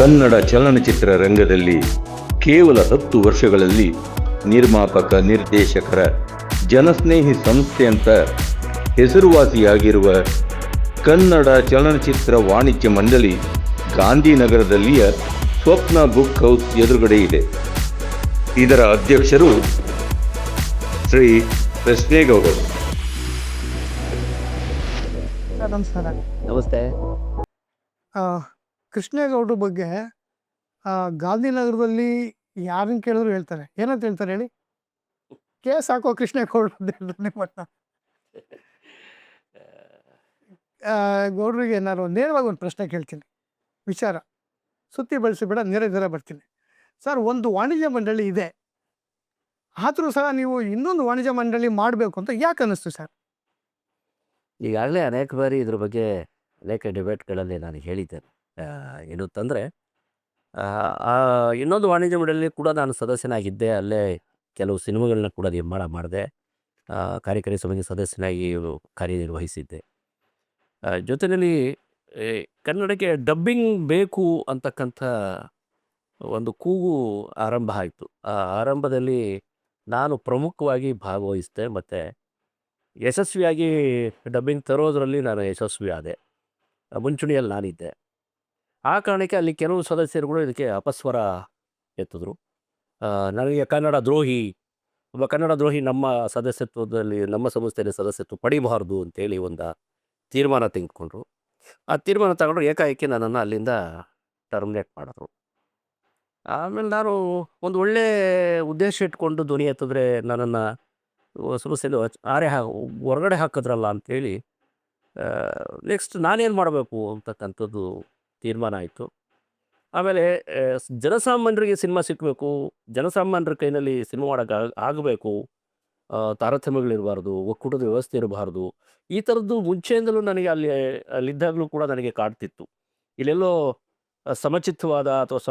ಕನ್ನಡ ಚಲನಚಿತ್ರ ರಂಗದಲ್ಲಿ ಕೇವಲ 10 ವರ್ಷಗಳಲ್ಲಿ ನಿರ್ಮಾಪಕ ನಿರ್ದೇಶಕರ ಜನಸ್ನೇಹಿ ಸಂಸ್ಥೆ ಅಂತ ಹೆಸರುವಾಸಿಯಾಗಿರುವ ಕನ್ನಡ ಚಲನಚಿತ್ರ ವಾಣಿಜ್ಯ ಮಂಡಳಿ ಗಾಂಧಿನಗರದಲ್ಲಿಯ ಸ್ವಪ್ನ ಬುಕ್ ಹೌಸ್ ಎದುರುಗಡೆ ಇದೆ. ಇದರ ಅಧ್ಯಕ್ಷರು ಶ್ರೀ ಕೃಷ್ಣೇಗೌಡರು. ನಮಸ್ಕಾರ. ನಮಸ್ತೆ. ಕೃಷ್ಣೇಗೌಡ್ರ ಬಗ್ಗೆ ಗಾಂಧಿನಗರದಲ್ಲಿ ಯಾರನ್ನ ಕೇಳಿದ್ರು ಹೇಳ್ತಾರೆ. ಏನಂತ ಹೇಳ್ತಾರೆ ಹೇಳಿ? ಕೇಸ್ ಹಾಕೋ ಕೃಷ್ಣೇಗೌಡ್ರು ಅಂತ ಹೇಳ್ತಾರೆ ನಿಮ್ಮನ್ನ. ಗೌಡ್ರಿಗೆ ನಾನು ನೇರವಾಗಿ ಒಂದು ಪ್ರಶ್ನೆ ಕೇಳ್ತೀನಿ. ವಿಚಾರ ಸುತ್ತಿ ಬಳಸಿಬೇಡ, ನೇರ ಬರ್ತೀನಿ. ಸರ್, ಒಂದು ವಾಣಿಜ್ಯ ಮಂಡಳಿ ಇದೆ, ಆದರೂ ಸಹ ನೀವು ಇನ್ನೊಂದು ವಾಣಿಜ್ಯ ಮಂಡಳಿ ಮಾಡಬೇಕು ಅಂತ ಯಾಕೆ ಅನ್ನಿಸ್ತು ಸರ್? ಈಗಾಗಲೇ ಅನೇಕ ಬಾರಿ ಇದ್ರ ಬಗ್ಗೆ ಅನೇಕ ಡಿಬೇಟ್ಗಳಲ್ಲಿ ನಾನು ಹೇಳಿದ್ದೇನೆ. ಏನು ಅಂತಂದರೆ, ಇನ್ನೊಂದು ವಾಣಿಜ್ಯ ಮಂಡಳಿ ಕೂಡ ನಾನು ಸದಸ್ಯನಾಗಿದ್ದೆ. ಅಲ್ಲೇ ಕೆಲವು ಸಿನಿಮಾಗಳನ್ನ ಕೂಡ ನಿರ್ಮಾಣ ಮಾಡಿದೆ. ಕಾರ್ಯಕಾರಿ ಸಮಿತಿ ಸದಸ್ಯನಾಗಿ ಕಾರ್ಯನಿರ್ವಹಿಸಿದ್ದೆ. ಜೊತೆಯಲ್ಲಿ ಕನ್ನಡಕ್ಕೆ ಡಬ್ಬಿಂಗ್ ಬೇಕು ಅಂತಕ್ಕಂಥ ಒಂದು ಕೂಗು ಆರಂಭ ಆಯಿತು. ಆ ಆರಂಭದಲ್ಲಿ ನಾನು ಪ್ರಮುಖವಾಗಿ ಭಾಗವಹಿಸಿದೆ ಮತ್ತು ಯಶಸ್ವಿಯಾಗಿ ಡಬ್ಬಿಂಗ್ ತರೋದರಲ್ಲಿ ನಾನು ಯಶಸ್ವಿ ಆದೆ. ಮುಂಚೂಣಿಯಲ್ಲಿ ನಾನಿದ್ದೆ. ಆ ಕಾರಣಕ್ಕೆ ಅಲ್ಲಿ ಕೆಲವು ಸದಸ್ಯರುಗಳು ಇದಕ್ಕೆ ಅಪಸ್ವರ ಎತ್ತಿದ್ರು. ನನಗೆ ಒಬ್ಬ ಕನ್ನಡ ದ್ರೋಹಿ ನಮ್ಮ ಸದಸ್ಯತ್ವದಲ್ಲಿ, ನಮ್ಮ ಸಂಸ್ಥೆಯಲ್ಲಿ ಸದಸ್ಯತ್ವ ಪಡಿಬಾರ್ದು ಅಂತೇಳಿ ಒಂದು ತೀರ್ಮಾನ ತೆಗೆದುಕೊಂಡ್ರು. ಆ ತೀರ್ಮಾನ ತಗೊಂಡ್ರು, ಏಕಾಏಕಿ ನನ್ನನ್ನು ಅಲ್ಲಿಂದ ಟರ್ಮಿನೇಟ್ ಮಾಡಿದ್ರು. ಆಮೇಲೆ ನಾನು ಒಂದು ಒಳ್ಳೆ ಉದ್ದೇಶ ಇಟ್ಕೊಂಡು ಧ್ವನಿ ಎತ್ತಿದ್ರೆ ನನ್ನನ್ನು ಸಮಸ್ಯೆಯಲ್ಲಿ ಹೊರಗಡೆ ಹಾಕಿದ್ರಲ್ಲ ಅಂಥೇಳಿ ನೆಕ್ಸ್ಟ್ ನಾನೇನು ಮಾಡಬೇಕು ಅಂತಕ್ಕಂಥದ್ದು ತೀರ್ಮಾನ ಆಯಿತು. ಆಮೇಲೆ ಜನಸಾಮಾನ್ಯರಿಗೆ ಸಿನಿಮಾ ಸಿಕ್ಕಬೇಕು, ಜನಸಾಮಾನ್ಯರ ಕೈನಲ್ಲಿ ಸಿನಿಮಾ ಮಾಡೋಕ್ಕೆ ಆಗಬೇಕು, ತಾರತಮ್ಯಗಳಿರಬಾರ್ದು, ಒಕ್ಕೂಟದ ವ್ಯವಸ್ಥೆ ಇರಬಾರ್ದು. ಈ ಥರದ್ದು ಮುಂಚೆಯಿಂದಲೂ ನನಗೆ ಅಲ್ಲಿದ್ದಾಗಲೂ ಕೂಡ ನನಗೆ ಕಾಡ್ತಿತ್ತು. ಇಲ್ಲೆಲ್ಲೋ ಸಮಚಿತ್ತವಾದ ಅಥವಾ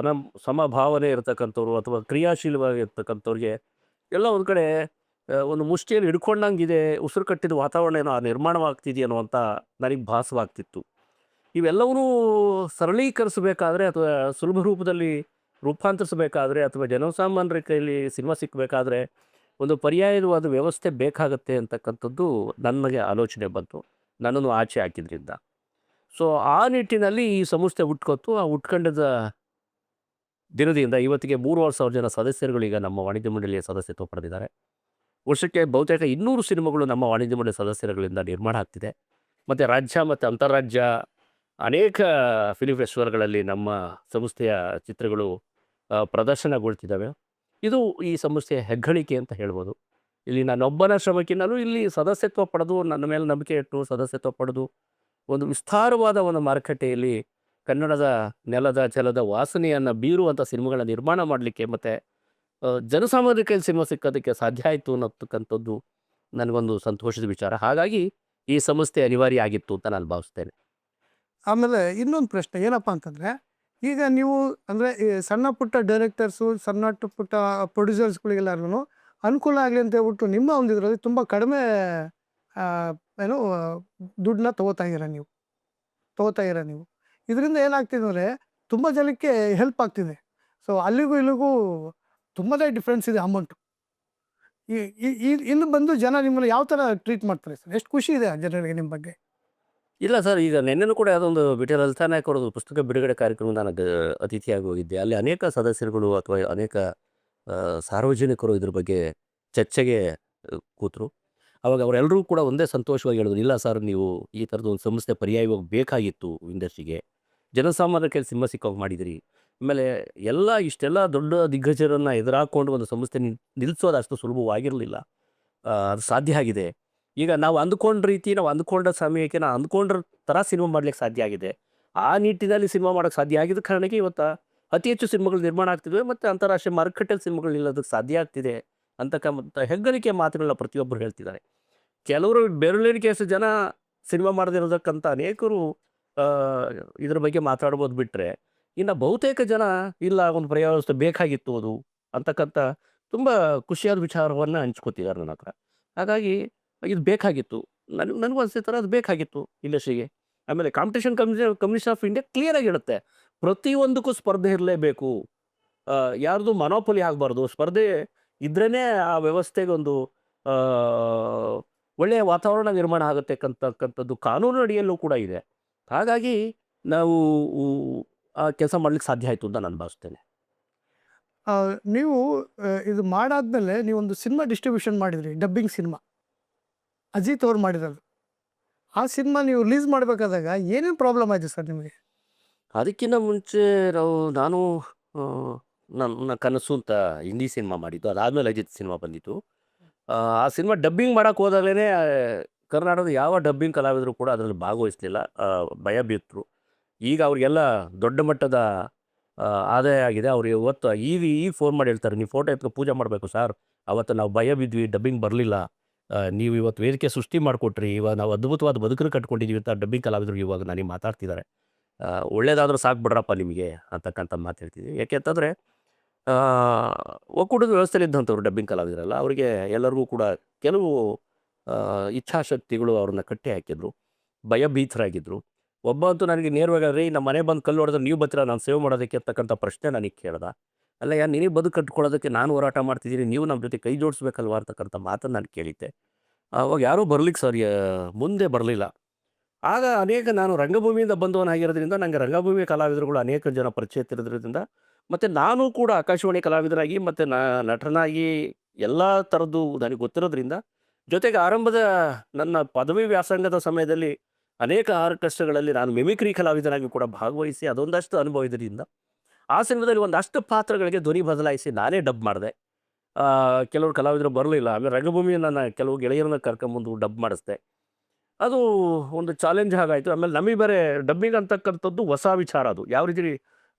ಸಮಭಾವನೆ ಇರತಕ್ಕಂಥವ್ರು ಅಥವಾ ಕ್ರಿಯಾಶೀಲವಾಗಿರ್ತಕ್ಕಂಥವ್ರಿಗೆ ಎಲ್ಲ ಒಂದು ಕಡೆ ಒಂದು ಮುಷ್ಟಿಯಲ್ಲಿ ಹಿಡ್ಕೊಂಡಂಗಿದೆ, ಉಸಿರು ಕಟ್ಟಿದ ವಾತಾವರಣ ಏನೋ ನಿರ್ಮಾಣವಾಗ್ತಿದೆಯೇನೋ ಅಂತ ನನಗೆ ಭಾಸವಾಗ್ತಿತ್ತು. ಇವೆಲ್ಲವನ್ನೂ ಸರಳೀಕರಿಸಬೇಕಾದ್ರೆ ಅಥವಾ ಸುಲಭ ರೂಪದಲ್ಲಿ ರೂಪಾಂತರಿಸಬೇಕಾದ್ರೆ ಅಥವಾ ಜನಸಾಮಾನ್ಯರ ಕೈಯಲ್ಲಿ ಸಿನಿಮಾ ಸಿಕ್ಕಬೇಕಾದ್ರೆ ಒಂದು ಪರ್ಯಾಯವಾದ ವ್ಯವಸ್ಥೆ ಬೇಕಾಗತ್ತೆ ಅಂತಕ್ಕಂಥದ್ದು ನನಗೆ ಆಲೋಚನೆ ಬಂತು, ನನ್ನನ್ನು ಆಚೆ ಹಾಕಿದ್ರಿಂದ. ಸೊ ಆ ನಿಟ್ಟಿನಲ್ಲಿ ಈ ಸಂಸ್ಥೆ ಹುಟ್ಕೊತ್ತು. ಆ ಹುಟ್ಕೊಂಡಿದ್ದ ದಿನದಿಂದ ಇವತ್ತಿಗೆ 3,500 ಜನ ಸದಸ್ಯರುಗಳೀಗ ನಮ್ಮ ವಾಣಿಜ್ಯ ಮಂಡಳಿಯ ಸದಸ್ಯತ್ವ ಪಡೆದಿದ್ದಾರೆ. ವರ್ಷಕ್ಕೆ ಬಹುತೇಕ 200 ಸಿನಿಮಾಗಳು ನಮ್ಮ ವಾಣಿಜ್ಯ ಮಂಡಳಿ ಸದಸ್ಯರುಗಳಿಂದ ನಿರ್ಮಾಣ ಆಗ್ತಿದೆ. ಮತ್ತು ರಾಜ್ಯ ಮತ್ತು ಅಂತಾರಾಜ್ಯ ಅನೇಕ ಫಿಲ್ಮ್ ಫೆಸ್ಟಿವಲ್ಗಳಲ್ಲಿ ನಮ್ಮ ಸಂಸ್ಥೆಯ ಚಿತ್ರಗಳು ಪ್ರದರ್ಶನಗೊಳ್ತಿದ್ದಾವೆ. ಇದು ಈ ಸಂಸ್ಥೆಯ ಹೆಗ್ಗಳಿಕೆ ಅಂತ ಹೇಳ್ಬೋದು. ಇಲ್ಲಿ ನಾನೊಬ್ಬನ ಶ್ರಮಕ್ಕಿಂತಲೂ ಇಲ್ಲಿ ಸದಸ್ಯತ್ವ ಪಡೆದು, ನನ್ನ ಮೇಲೆ ನಂಬಿಕೆ ಇಟ್ಟು ಸದಸ್ಯತ್ವ ಪಡೆದು ಒಂದು ವಿಸ್ತಾರವಾದ ಒಂದು ಮಾರುಕಟ್ಟೆಯಲ್ಲಿ ಕನ್ನಡದ ನೆಲದ ಜಲದ ವಾಸನೆಯನ್ನು ಬೀರುವಂಥ ಸಿನಿಮಾಗಳ ನಿರ್ಮಾಣ ಮಾಡಲಿಕ್ಕೆ ಮತ್ತು ಜನಸಾಮಾನ್ಯರ ಕೈಯಲ್ಲಿ ಸಿನಿಮಾ ಸಿಕ್ಕೋದಕ್ಕೆ ಸಾಧ್ಯ ಆಯಿತು ಅನ್ನತಕ್ಕಂಥದ್ದು ನನಗೊಂದು ಸಂತೋಷದ ವಿಚಾರ. ಹಾಗಾಗಿ ಈ ಸಂಸ್ಥೆ ಅನಿವಾರ್ಯ ಆಗಿತ್ತು ಅಂತ ನಾನು ಭಾವಿಸ್ತೇನೆ. ಆಮೇಲೆ ಇನ್ನೊಂದು ಪ್ರಶ್ನೆ ಏನಪ್ಪ ಅಂತಂದರೆ, ಈಗ ನೀವು ಅಂದರೆ ಈ ಸಣ್ಣ ಪುಟ್ಟ ಡೈರೆಕ್ಟರ್ಸು, ಸಣ್ಣ ಪುಟ್ಟ ಪ್ರೊಡ್ಯೂಸರ್ಸ್ಗಳಿಗೆಲ್ಲರಿಗೂ ಅನುಕೂಲ ಆಗಲಿ ಅಂತ ಹೇಳ್ಬಿಟ್ಟು ನಿಮ್ಮ ಒಂದು ಇದರಲ್ಲಿ ತುಂಬ ಕಡಿಮೆ ಏನು ದುಡ್ಡನ್ನ ತೊಗೋತಾ ಇದ್ದೀರ ನೀವು. ಇದರಿಂದ ಏನಾಗ್ತಿದೆ ಅಂದರೆ ತುಂಬ ಜನಕ್ಕೆ ಹೆಲ್ಪ್ ಆಗ್ತಿದೆ. ಸೊ ಅಲ್ಲಿಗೂ ಇಲ್ಲಿಗೂ ತುಂಬಾ ಡಿಫ್ರೆನ್ಸ್ ಇದೆ ಅಮೌಂಟು. ಇನ್ನು ಬಂದು ಜನ ನಿಮ್ಮನ್ನು ಯಾವ ಥರ ಟ್ರೀಟ್ ಮಾಡ್ತಾರೆ ಸರ್? ಎಷ್ಟು ಖುಷಿ ಇದೆ ಜನರಿಗೆ ನಿಮ್ಮ ಬಗ್ಗೆ? ಇಲ್ಲ ಸರ್, ಈಗ ನಿನ್ನೆನೂ ಕೂಡ ಯಾವುದೊಂದು ಬಿಟಿ ಲಲಿತಾ ನಾಯಕ್ ಅವರದ್ದು ಪುಸ್ತಕ ಬಿಡುಗಡೆ ಕಾರ್ಯಕ್ರಮ ನಾನು ಅತಿಥಿಯಾಗಿ ಹೋಗಿದ್ದೆ. ಅಲ್ಲಿ ಅನೇಕ ಸದಸ್ಯರುಗಳು ಅಥವಾ ಅನೇಕ ಸಾರ್ವಜನಿಕರು ಇದ್ರ ಬಗ್ಗೆ ಚರ್ಚೆಗೆ ಕೂತರು. ಆವಾಗ ಅವರೆಲ್ಲರೂ ಕೂಡ ಒಂದೇ ಸಂತೋಷವಾಗಿ ಹೇಳಿದ್ರು, ಇಲ್ಲ ಸರ್, ನೀವು ಈ ಥರದ್ದು ಒಂದು ಸಂಸ್ಥೆ ಪರ್ಯಾಯವಾಗಿ ಬೇಕಾಗಿತ್ತು ಇಂಡಸ್ಟ್ರಿಗೆ, ಜನಸಾಮಾನ್ಯರ ಕೈಲಿ ಸಿನಿಮಾ ಸಿಕ್ಕೋಗಿ ಮಾಡಿದಿರಿ. ಆಮೇಲೆ ಇಷ್ಟೆಲ್ಲ ದೊಡ್ಡ ದಿಗ್ಗಜರನ್ನು ಎದುರಾಕೊಂಡು ಒಂದು ಸಂಸ್ಥೆ ನಿಲ್ಲಿಸೋದು ಅಷ್ಟು ಸುಲಭವಾಗಿರಲಿಲ್ಲ. ಅದು ಸಾಧ್ಯ ಆಗಿದೆ. ಈಗ ನಾವು ಅಂದ್ಕೊಂಡ ರೀತಿ, ನಾವು ಅಂದ್ಕೊಂಡ ಸಮಯಕ್ಕೆ ನಾವು ಅಂದ್ಕೊಂಡ್ರ ಥರ ಸಿನಿಮಾ ಮಾಡ್ಲಿಕ್ಕೆ ಸಾಧ್ಯ ಆಗಿದೆ. ಆ ನಿಟ್ಟಿನಲ್ಲಿ ಸಿನಿಮಾ ಮಾಡೋಕ್ಕೆ ಸಾಧ್ಯ ಆಗಿದ್ದ ಕಾರಣಕ್ಕೆ ಇವತ್ತು ಅತಿ ಹೆಚ್ಚು ಸಿನಿಮಾಗಳು ನಿರ್ಮಾಣ ಆಗ್ತಿದ್ವಿ ಮತ್ತು ಅಂತಾರಾಷ್ಟ್ರೀಯ ಮಾರುಕಟ್ಟೆಯಲ್ಲಿ ಸಿನಿಮಾಗಳು ನಿಲ್ಲೋದಕ್ಕೆ ಸಾಧ್ಯ ಆಗ್ತಿದೆ ಅಂತಕ್ಕಂಥ ಹೆಗ್ಗಳಿಕೆ ಮಾತುಗಳನ್ನ ಪ್ರತಿಯೊಬ್ಬರು ಹೇಳ್ತಿದ್ದಾರೆ. ಕೆಲವರು ಬೆರಳೆಣಿಕೆಯಷ್ಟು ಜನ ಸಿನಿಮಾ ಮಾಡದಿರೋದಕ್ಕಂತ ಅನೇಕರು ಇದ್ರ ಬಗ್ಗೆ ಮಾತಾಡ್ಬೋದು ಬಿಟ್ಟರೆ, ಇನ್ನು ಬಹುತೇಕ ಜನ ಇಲ್ಲ, ಒಂದು ಪರ್ಯಾಯ ವ್ಯವಸ್ಥೆ ಬೇಕಾಗಿತ್ತು ಅದು ಅಂತಕ್ಕಂಥ ತುಂಬ ಖುಷಿಯಾದ ವಿಚಾರವನ್ನು ಹಂಚ್ಕೋತಿದ್ದಾರೆ ನನ್ನ ಹತ್ರ. ಹಾಗಾಗಿ ಇದು ಬೇಕಾಗಿತ್ತು, ನನಗೂ ಅನಿಸೋ ಥರ ಅದು ಬೇಕಾಗಿತ್ತು ಇಂಡಸ್ಟ್ರಿಗೆ. ಆಮೇಲೆ ಕಾಂಪಿಟೇಷನ್ ಕಮಿಷನ್ ಆಫ್ ಇಂಡಿಯಾ ಕ್ಲಿಯರಾಗಿ ಹೇಳುತ್ತೆ, ಪ್ರತಿಯೊಂದಕ್ಕೂ ಸ್ಪರ್ಧೆ ಇರಲೇಬೇಕು. ಯಾರ್ದು ಮೊನೋಪೊಲಿ ಆಗಬಾರ್ದು. ಸ್ಪರ್ಧೆ ಇದ್ರೇ ಆ ವ್ಯವಸ್ಥೆಗೆ ಒಂದು ಆ, ಒಳ್ಳೆಯ ವಾತಾವರಣ ನಿರ್ಮಾಣ ಆಗುತ್ತೆ ಅಂತಕ್ಕಂಥದ್ದು ಕಾನೂನು ಅಡಿಯಲ್ಲೂ ಕೂಡ ಇದೆ. ಹಾಗಾಗಿ ನಾವು ಆ ಕೆಲಸ ಮಾಡ್ಲಿಕ್ಕೆ ಸಾಧ್ಯ ಆಯಿತು ಅಂತ ನಾನು ಭಾವಿಸ್ತೇನೆ. ಆ, ನೀವು ಇದು ಮಾಡಾದ್ಮೇಲೆ ನೀವೊಂದು ಸಿನಿಮಾ ಡಿಸ್ಟ್ರಿಬ್ಯೂಷನ್ ಮಾಡಿದ್ರಿ, ಡಬ್ಬಿಂಗ್ ಸಿನಿಮಾ ಅಜಿತ್ ಅವ್ರು ಮಾಡಿರೋದು. ಆ ಸಿನಿಮಾ ನೀವು ರಿಲೀಸ್ ಮಾಡಬೇಕಾದಾಗ ಏನೇನು ಪ್ರಾಬ್ಲಮ್ ಆಯಿತು ಸರ್ ನಿಮಗೆ? ಅದಕ್ಕಿಂತ ಮುಂಚೆ ನಾನು ನನ್ನ ಕನಸು ಅಂತ ಹಿಂದಿ ಸಿನಿಮಾ ಮಾಡಿದ್ದು. ಅದಾದಮೇಲೆ ಅಜಿತ್ ಸಿನಿಮಾ ಬಂದಿತ್ತು. ಆ ಸಿನಿಮಾ ಡಬ್ಬಿಂಗ್ ಮಾಡೋಕ್ಕೆ ಹೋದಾಗಲೇ ಕರ್ನಾಟಕದ ಯಾವ ಡಬ್ಬಿಂಗ್ ಕಲಾವಿದರು ಕೂಡ ಅದರಲ್ಲಿ ಭಾಗವಹಿಸಲಿಲ್ಲ. ಭಯ ಬೀರ್ತರು. ಈಗ ಅವ್ರಿಗೆಲ್ಲ ದೊಡ್ಡ ಮಟ್ಟದ ಆದಾಯ ಆಗಿದೆ. ಅವ್ರು ಇವತ್ತು ಈಗ ಫೋನ್ ಮಾಡಿ ಹೇಳ್ತಾರೆ, ನೀವು ಫೋಟೋ ಎತ್ಕೊ ಪೂಜೆ ಮಾಡಬೇಕು ಸರ್, ಅವತ್ತು ನಾವು ಭಯ ಬಿದ್ವಿ, ಡಬ್ಬಿಂಗ್ ಬರಲಿಲ್ಲ, ನೀವು ಇವತ್ತು ವೇದಿಕೆ ಸೃಷ್ಟಿ ಮಾಡಿಕೊಟ್ರಿ, ಇವಾಗ ನಾವು ಅದ್ಭುತವಾದ ಬದುಕನ್ನು ಕಟ್ಕೊಂಡಿದ್ದೀವಿ ಅಂತ ಡಬ್ಬಿಂಗ್ ಕಲಾವಿದರು ಇವಾಗ ನನಗೆ ಮಾತಾಡ್ತಿದ್ದಾರೆ. ಒಳ್ಳೇದಾದರೂ ಸಾಕು ಬಿಡ್ರಪ್ಪ ನಿಮಗೆ ಅಂತಕ್ಕಂಥ ಮಾತು ಹೇಳ್ತಿದ್ವಿ. ಯಾಕೆಂತಂದರೆ ಒಕ್ಕೂಟದ ವ್ಯವಸ್ಥೆಯಲ್ಲಿದ್ದಂಥವ್ರು ಡಬ್ಬಿಂಗ್ ಕಲಾವಿದರಲ್ಲ, ಅವರಿಗೆ ಎಲ್ಲರಿಗೂ ಕೂಡ ಕೆಲವು ಇಚ್ಛಾಶಕ್ತಿಗಳು ಅವ್ರನ್ನ ಕಟ್ಟಿ ಹಾಕಿದ್ರು, ಭಯಭೀತರಾಗಿದ್ದರು. ಒಬ್ಬ ಅಂತೂ ನನಗೆ ನೇರವಾಗಿ ರೀ ನಮ್ಮ ಮನೆ ಬಂದು ಕಲ್ಲು ಹೊಡೆದ್ರೆ ನೀವು ಬರ್ತೀರಾ ನಾನು ಸೇವ್ ಮಾಡೋದಕ್ಕೆ ಅಂತಕ್ಕಂಥ ಪ್ರಶ್ನೆ ನನಗೆ ಕೇಳ್ದ. ಅಲ್ಲ ಯಾರು ನಿನಗೆ ಬದುಕು ಕಟ್ಕೊಳ್ಳೋದಕ್ಕೆ ನಾನು ಹೋರಾಟ ಮಾಡ್ತಿದ್ದೀನಿ, ನೀವು ನಮ್ಮ ಜೊತೆ ಕೈ ಜೋಡಿಸ್ಬೇಕಲ್ವಾ ಅಂತಕ್ಕಂಥ ಮಾತನ್ನು ನಾನು ಕೇಳಿದ್ದೆ. ಅವಾಗ ಯಾರೂ ಬರ್ಲಿಕ್ಕೆ ಸರ್ ಮುಂದೆ ಬರಲಿಲ್ಲ. ಆಗ ನಾನು ರಂಗಭೂಮಿಯಿಂದ ಬಂದವನಾಗಿರೋದ್ರಿಂದ ನನಗೆ ರಂಗಭೂಮಿ ಕಲಾವಿದರುಗಳು ಅನೇಕ ಜನ ಪರಿಚಯ ತಿರೋದ್ರಿಂದ, ಮತ್ತು ನಾನು ಕೂಡ ಆಕಾಶವಾಣಿ ಕಲಾವಿದನಾಗಿ ಮತ್ತು ನಟನಾಗಿ ಎಲ್ಲ ಥರದ್ದು ನನಗೆ ಗೊತ್ತಿರೋದ್ರಿಂದ, ಜೊತೆಗೆ ಆರಂಭದ ನನ್ನ ಪದವಿ ವ್ಯಾಸಂಗದ ಸಮಯದಲ್ಲಿ ಅನೇಕ ಆರ್ಕೆಸ್ಟ್ರಾಗಳಲ್ಲಿ ನಾನು ಮಿಮಿಕ್ರಿ ಕಲಾವಿದನಾಗಿ ಕೂಡ ಭಾಗವಹಿಸಿ ಅದೊಂದಷ್ಟು ಅನುಭವ ಇದರಿಂದ ಆ ಸಿನಿಮಾದಲ್ಲಿ ಒಂದಷ್ಟು ಪಾತ್ರಗಳಿಗೆ ಧ್ವನಿ ಬದಲಾಯಿಸಿ ನಾನೇ ಡಬ್ ಮಾಡಿದೆ. ಕೆಲವರು ಕಲಾವಿದರು ಬರಲಿಲ್ಲ. ಆಮೇಲೆ ರಂಗಭೂಮಿ ನನ್ನ ಕೆಲವು ಗೆಳೆಯರನ್ನ ಕರ್ಕೊಂಬಂದು ಡಬ್ ಮಾಡಿಸ್ದೆ. ಅದು ಒಂದು ಚಾಲೆಂಜ್ ಆಗಾಯಿತು. ಆಮೇಲೆ ನಮಗೆ ಬೇರೆ ಡಬ್ಬಿಂಗ್ ಅಂತಕ್ಕಂಥದ್ದು ಹೊಸ ವಿಚಾರ. ಅದು ಯಾವ ರೀತಿ